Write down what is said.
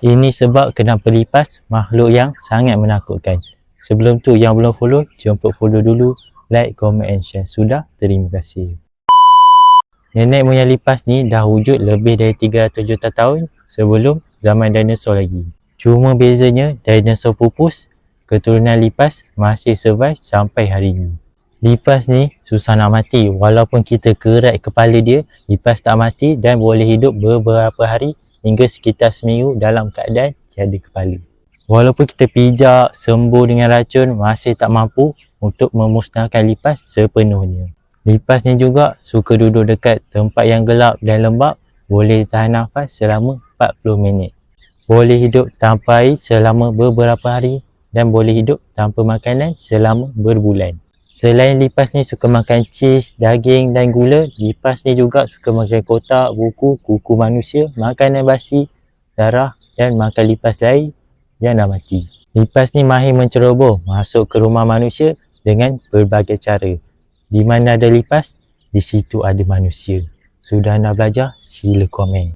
Ini sebab kenapa lipas makhluk yang sangat menakutkan. Sebelum tu yang belum follow, jom follow dulu, like, comment and share. Sudah? Terima kasih. Nenek moyang lipas ni dah wujud lebih dari 300 juta tahun sebelum zaman dinosaur lagi. Cuma bezanya dinosaur pupus, keturunan lipas masih survive sampai hari ni. Lipas ni susah nak mati. Walaupun kita kerat kepala dia, lipas tak mati dan boleh hidup beberapa hari hingga sekitar seminggu dalam keadaan tiada kepala. Walaupun kita pijak, sembuh dengan racun, masih tak mampu untuk memusnahkan lipas sepenuhnya. Lipas ni juga suka duduk dekat tempat yang gelap dan lembap, boleh tahan nafas selama 40 minit. Boleh hidup tanpa air selama beberapa hari dan boleh hidup tanpa makanan selama berbulan. Selain lipas ni suka makan cheese, daging dan gula, lipas ni juga suka makan kotak, buku, kuku manusia, makanan basi, darah dan makan lipas lain yang dah mati. Lipas ni mahir menceroboh masuk ke rumah manusia dengan berbagai cara. Di mana ada lipas, di situ ada manusia. Sudah nak belajar? Sila komen.